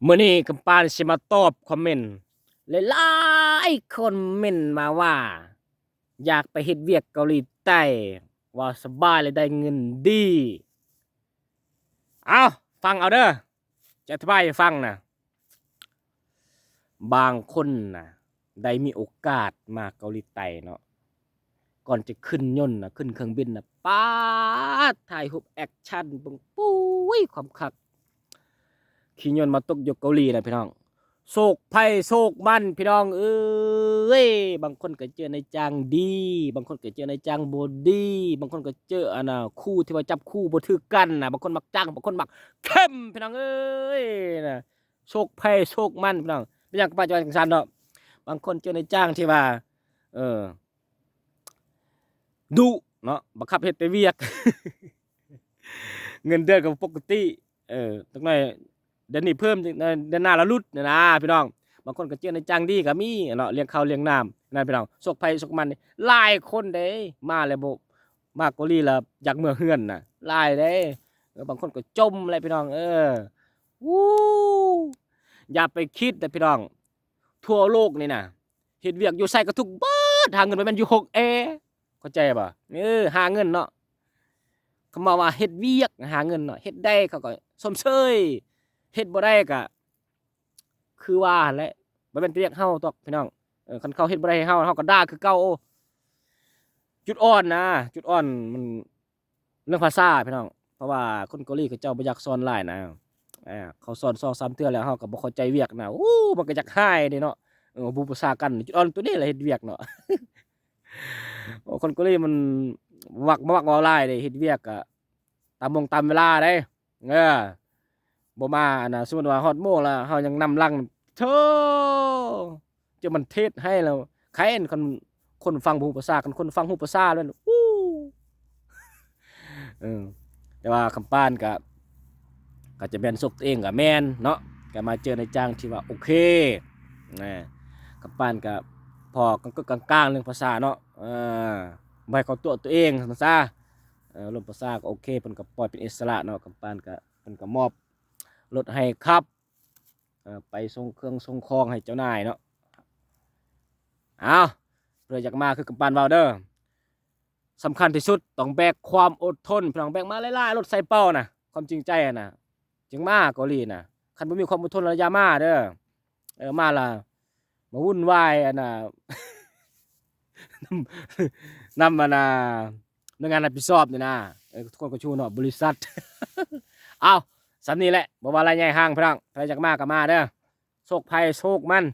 มื้อนี้กำปานสิมาตอบคอมเมนต์หลายๆคนเม้นมาว่าอยากไปเฮ็ดเวียกเกาหลีใต้ว่าสบายและได้เงินดีเอาฟังเอาเด้อจะอธิบายให้ฟังนะบางคนน่ะได้มีโอกาสมาเกาหลีใต้เนาะก่อนจะขึ้นยนต์น่ะขึ้นเครื่องบินน่ะป๊าดถ่ายรูปแอกชันเบิ่งปุ้ยความคักขี่ยนต์มาตกอยู่เกาหลีน่ะพี่น้อง โศกภัยโศกมันพี่น้องเอ้ยบางคนก็เจอในจางดีบางคนก็เจอในจางบ่ดีบางคนก็เจออันน่ะคู่ที่ว่าจับคู่บ่ถือกันน่ะบางคนมักจังบางคนมักเข้มพี่น้องเอ้ยน่ะโศกภัยโศกมันพี่น้องเป็นหยังก็ปัจจุบันจังซั่นดอกบางคนเจอในจ้างที่ว่าเออดุเนาะบังคับเฮ็ดแต่เวียกเงินเดือนก็ปกติจักหน่อยเดือนนี้เพิ่มเดือนหน้าละลุดเนี่ยนะพี่น้องบางคนก็เจอในจ้างดีก็มีเนาะเลี้ยงข้าวเลี้ยงน้ำนั่นพี่น้องโศกภัยโศกมันนี่หลายคนเด้มาแล้วบ่มาเกาหลีแล้วอยากเมื่อเฮือนน่ะหลายเด้บางคนก็จมเลยพี่น้องวู้อย่าไปคิดนะพี่น้องทั่วโลกนี่น่ะเฮ็ดเวียกอยู่ไสก็ทุกเบิดหาเงินไปมันอยู่6เข้าใจบ่หาเงินเนาะเขามาว่าเฮ็ดเวียกหาเงินเนาะเฮ็ดได้เขาก็ชมเชยเฮ็ดบ่ได้ก็คือว่าหั่นแหละบ่แม่นเรียกเฮาตอกพี่น้องคันเขาเฮ็ดบ่ได้ให้เฮาก็ด่าคือเก่าจุดอ่อนนะจุดอ่อนมันเรื่องภาษาพี่น้องเพราะว่าคนเกาหลีเขาเจ้าบ่อยากสอนหลายนะเขาสอน2-3เทื่อแล้วเฮาก็บ่เข้าใจเวียกนะมันก็อยากหายเด้เนาะบ่ภาษากันจุดอ่อนตัวนี้แหละเฮ็ดเวียกเนาะ คนเกาหลีมันมักเว้าหลายเด้เฮ็ดเวียกก็ตามเวลาเด้เออบ่มาอันน่ะสมมุติว่าฮอดโมงแล้วเฮายังนำหลังโธ่จะมันเทศให้แล้วใครอันคนฟังบ่ฮู้ภาษากันคนฟังฮู้ภาษาแล้วเออแต่ว่าคำปานก็จะแม่นซกตัวเองก็แม่นเนาะก็มาเจอในจ้างที่ว่าโอเคนะคำปานก็พอกลางๆเรื่องภาษาเนาะบ่ให้เข้าตัวเองซั่นซะเรื่องภาษาก็โอเคเพิ่นก็ปล่อยเป็นอิสระเนาะคำปานก็เพิ่นก็มอบรถให้ขับไปส่งเครื่องส่งของให้เจ้านายเนาะอ้าวเพื่ออยากมาคือกำปานเว้าเด้อสำคัญที่สุดต้องแบกความอดทนพี่น้องแบกมาหลายๆรถไซเป้าน่ะความจริงใจน่ะจึงมาเกาหลีน่ะคันบ่มีความอดทนแล้วอย่ามาเด้อมาล่ะมาวุ่นวายอันน่ะนำอันน่ะหน่วยงานรับผิดชอบนี่นะทุกคนก็ชูเนาะบริษัทอ้าวสำนี้แหละบ่ว่าอะไรใหญ่ห้างพี่น้องใครอยากมาก็มาเด้อโชคภัยโชคมัน